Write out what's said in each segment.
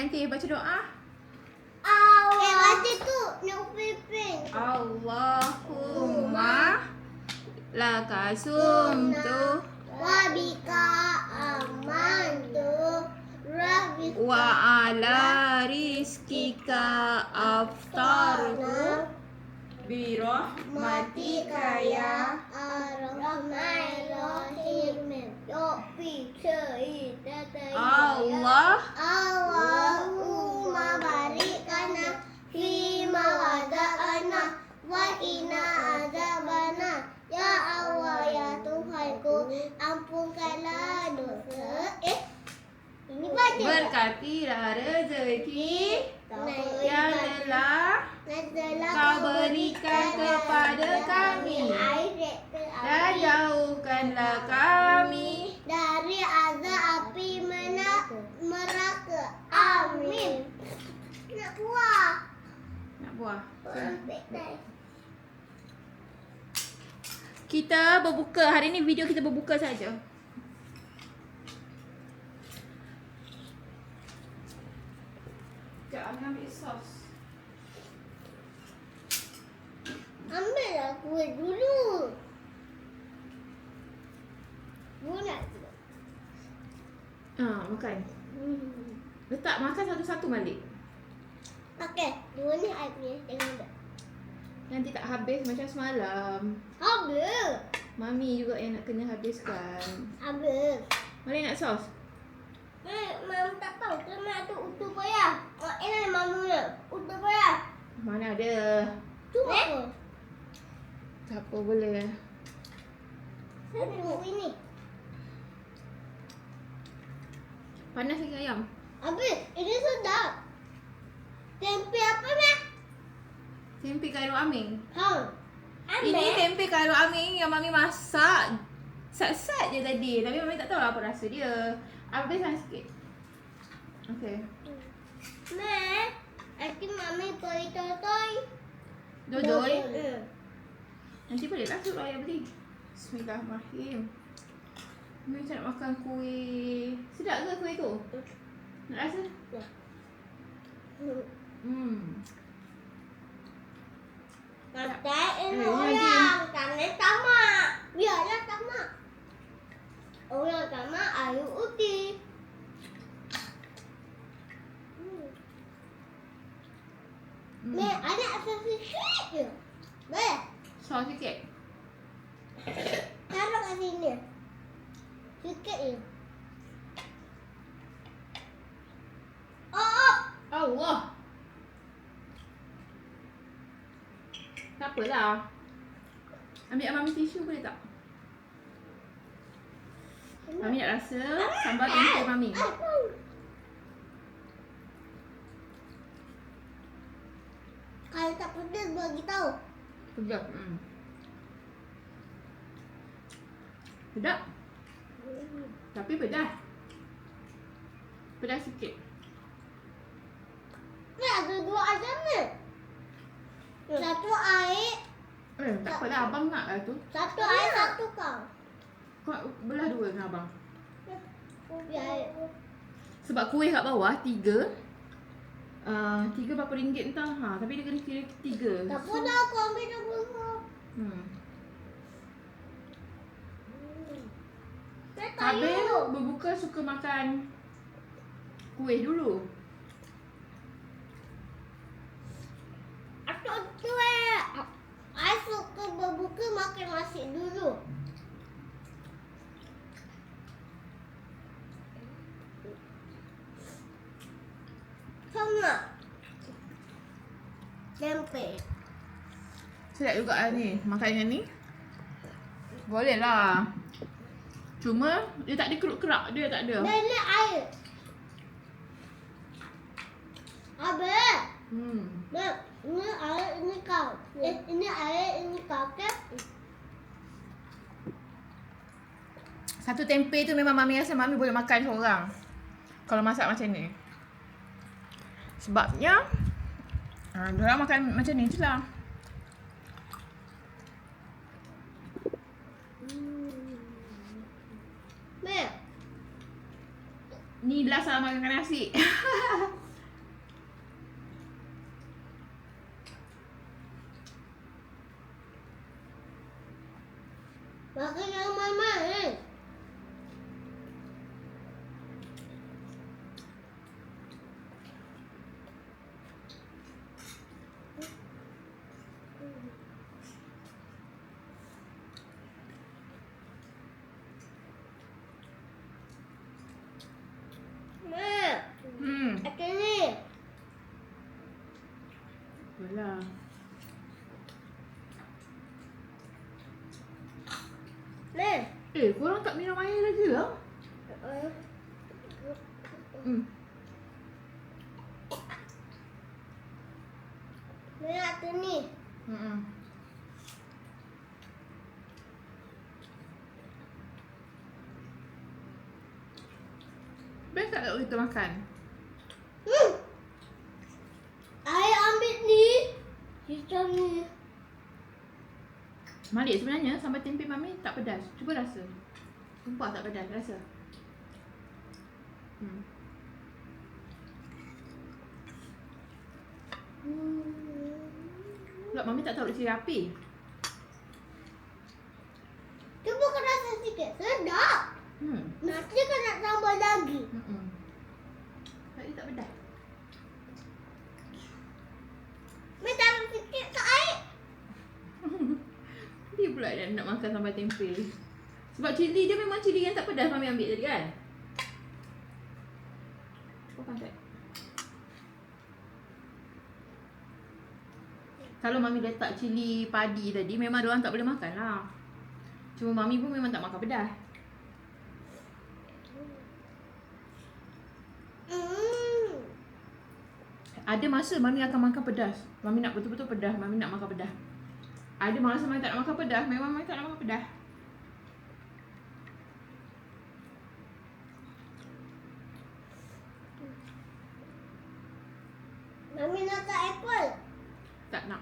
nanti baca doa. Baca tu nak pipin. Allahumma laka sumtu Wabika amantu. Rabbika wa ala rizkika aftartu bi rahmatika ya Ar-Rahmanir-Rahim. Yopi cerita Allah. Allahumma barikana fima wada'ana wa ina azabana. Ya Allah, ya Tuhanku, ampunkanlah dosa. Ini baca. Berkatilah rezeki yang telah Kau berikan kepada kami dan jauhkanlah kami dari azab api neraka. Amin. Nak buah. nak buah. Ambil dah. Kita berbuka. Hari ni video kita berbuka saja. Sekejap, Amin ambil sos. Ambillah kuih dulu. Bulat tu. Makan. Letak makan satu-satu balik. Okey, dua ni I punya. Tengok tak? Nanti tak habis macam semalam. Habis. Mami juga yang nak kena habiskan. Habis. Mari nak sos? Mam tak tahu kena tu utuh payah. Ini mamunya. Utuh payah. Mana ada. Tu apa? Tak apa boleh. Saya tengok ini. Panas lagi ayam. Habis. Ini sedap. Tempe apa ni? Tempe karo aming. Ambil. Ini tempe karo aming yang Mami masak. Sat-sat je tadi. Tapi Mami tak tahu lah apa rasa dia. Habiskan sikit. Okey. Mak, aku mami pergi totoy. Dodoi. Nanti boleh lah suruh ayah beli. Bismillahirrahmanirrahim. Mami macam nak makan kuih. Sedap ke kuih tu? Nak rasa? Ya. Katain orang tanah tamak. Biarlah tamak. Orang tamak ayu uti. Mak, ada asal sikit je. Boleh? Sos sikit. Taruh kat sini. Sikit je. Oh! Allah. Tak apalah. Ambil Mami tisu boleh tak? Mami nak rasa sambal tempe Mami. Kalau tak pedas bagi tahu. Sedap. Sedap. Tapi pedas. Pedas sikit. Ni ada dua aja ni. Satu air, Tak apalah, abang nak lah tu. satu air, satu kau. Kau belah dua dengan abang. Biar. Sebab kuih kat bawah 3 berapa ringgit entah. Tapi dia kena kira 3. Tak apa dah, aku ambil dah bunga. Saya Habis tahu. berbuka suka makan kuih dulu. Aku tu I suka berbuka makan nasi dulu. Sama. Tempe. Sedap juga lah ni, makan yang ni. Boleh lah. Cuma dia tak ada keruk-kerak, dia tak ada. Dan ni air. Habis. Beb, ini air, ini kau. Ini air, ini kau, okay? Satu tempe tu memang Mami rasa Mami boleh makan seorang kalau masak macam ni. Sebabnya diorang makan macam ni je lah. Beb, Ni last lah makan nasi. Makan yang main-main. Mak, apa ni? Apalah. Mak. Korang tak minum air lagi lah? Mak, tu ni. Best tak kalau kita makan? Ayah ambil ni. Hitam ni. Malik, sebenarnya sambal tempe Mami tak pedas. Cuba rasa. Sumpah tak pedas, rasa. Pula Mami tak tahu ciri api. Cuba kau rasa sikit. Sedap. Nanti kau nak tambah lagi. Tadi tak pedas. Mak taruh sikit ke air. Dia pula yang nak makan sambal tempe. Sebab cili dia memang cili yang tak pedas Mami ambil tadi kan? Kau pangkat. Kalau Mami letak cili padi tadi, memang diorang tak boleh makan lah. Cuma Mami pun memang tak makan pedas. Ada masa Mami akan makan pedas. Mami nak betul-betul pedas. Mami nak makan pedas. Ada masa Mami tak nak makan pedas. Memang Mami tak nak makan pedas. Mami nak tak apple. Tak nak.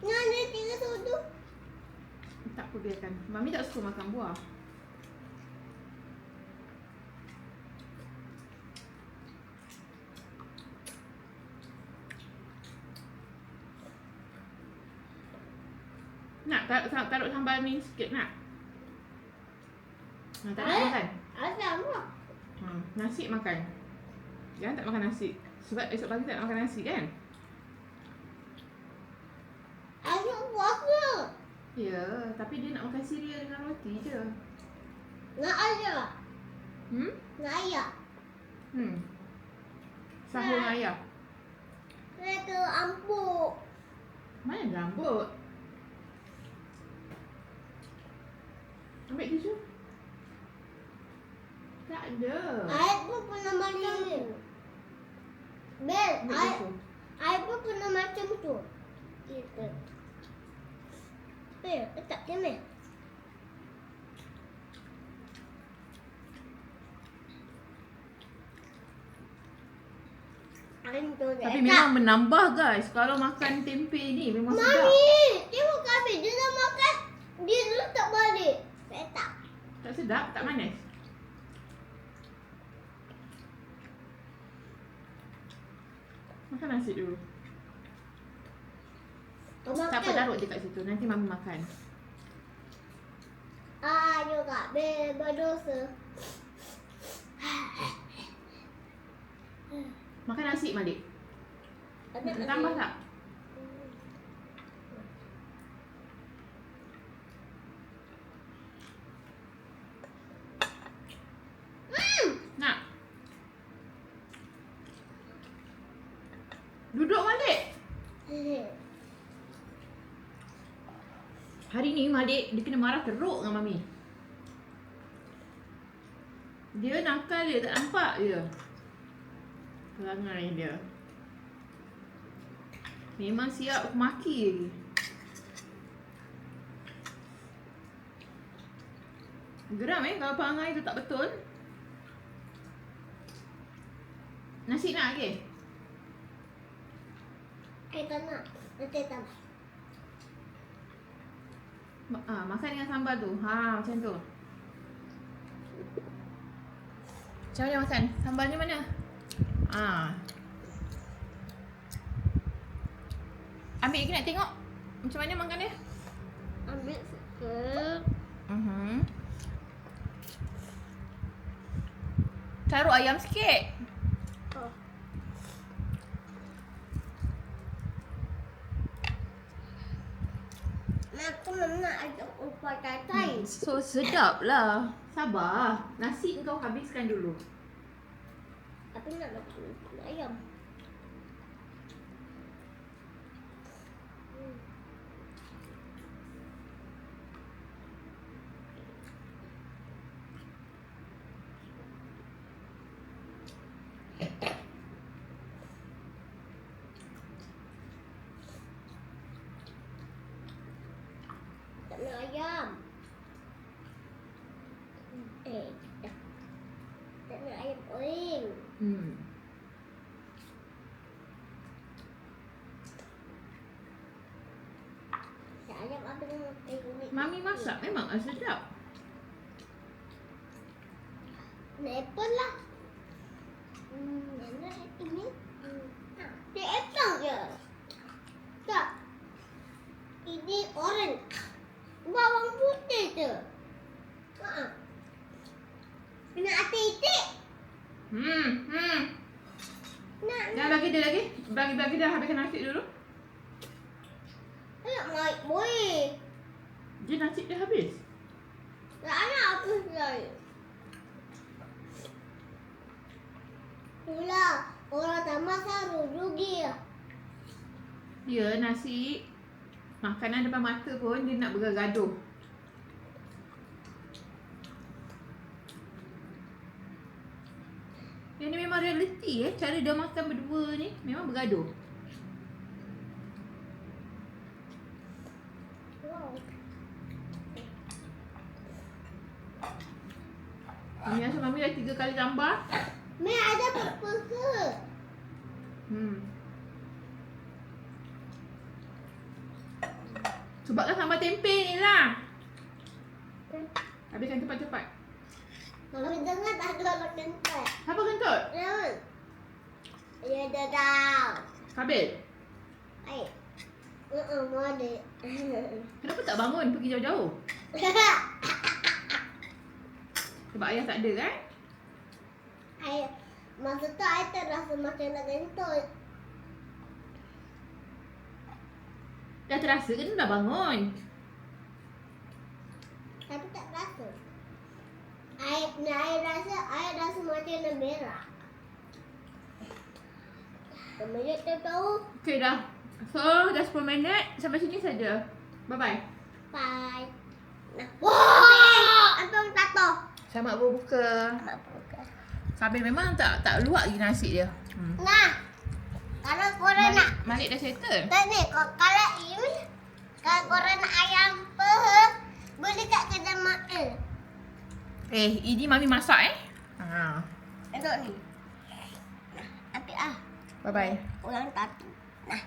Nak dia tinggal sudu. Tak apa, biarkan. Mami tak suka makan buah. Nak taruh sambal ni sikit nak? Tak nak makan? Asam lah. Nasi makan. Jangan tak makan nasi. Sebab esok pagi tak nak makan nasi kan? Asam puasa. Ya, tapi dia nak makan cereal dengan roti je. Nak ayah. Nak ayah. Sahur dengan ayah. Saya ke ampuk. Mana rambut? Ambil tisu. Tak ada. Ayah pun pernah macam tu. Bel, Ambil tisu. ayah pun pernah macam tu. Gitu. Bel, letak kemeh. Tapi memang menambah guys. Kalau makan tempe ni memang sedap. Mami, tengok kami. Dia dah makan. Dia letak balik. Tak. Tak sedap, tak manis. Makan nasi dulu. Tak apa, taruh je kat situ. Nanti Mami makan. Juga. Bel, berdosa. Makan nasi Malik. Tambah tak? Nak? Duduk Malik. Hari ni Malik dia kena marah teruk dengan Mami. Dia nakal dia, tak nampak je. Perangai dia. Memang siap aku maki lagi. Geram kalau perangai tu tak betul. Nasi nak lagi? Tak nak. Nanti tambah. Makan dengan sambal tu. Macam tu. Macam mana makan? Sambalnya mana? Ambil lagi nak tengok macam mana makan dia? Ambil sikit. Taruh ayam sikit. Oh. Aku nak ajak upah tatai. So sedap lah. Sabar. Nasi kau habiskan dulu. Tapi nak makan ayam. Tak nak ayam. Tak nak ayam goreng. Tak ayam apa nak makan? Mami masak memang sedap. Nak apple lah. Nak ini. Dia apple je. Tak. Ini orange. Bawang putih je. Nak hati itik. Nak. Jangan bagi dia lagi. Bagi dia habiskan nasi dulu. Nak naik boleh. Dia nasi dia habis. Tak nak apa saya. Pula orang tak masak rugi lah. Dia nasi makanan depan mata pun dia nak bergaduh. Yang ni memang realiti cara dia makan berdua ni memang bergaduh. Wow. Mami rasa Mami dah 3 kali tambah. Mek ada apa ke? Sebabkan sambal tempe ni lah. Habiskan cepat-cepat. Kalau dengar tak ada orang kental. Apa kentut? Jangan. Ya dah tahu. Kabil. Baik. Mau ada. Kenapa tak bangun pergi jauh-jauh? Sebab ayah tak ada kan? Ayah, masa tu ayah terasa macam nak kentut. Dah terasa ke dah bangun? Tapi tak rasa. Ayah rasa macam nak berak. Kemudian tu tahu. Okey dah. So dah 10 minit. Sampai sini saja. Bye-bye. Bye. Nah. Wah! Antong tato. Selamat berbuka. Kabil memang tak luak lagi nasi dia. Nah. Kalau korang nak. Malik dah settle. Tak ni, kalau ini. Kalau korang nak ayam boleh kat kedai Mael. Ini Mami masak Tengok ni. Nah, tapi Bye-bye. orang tato. Nah.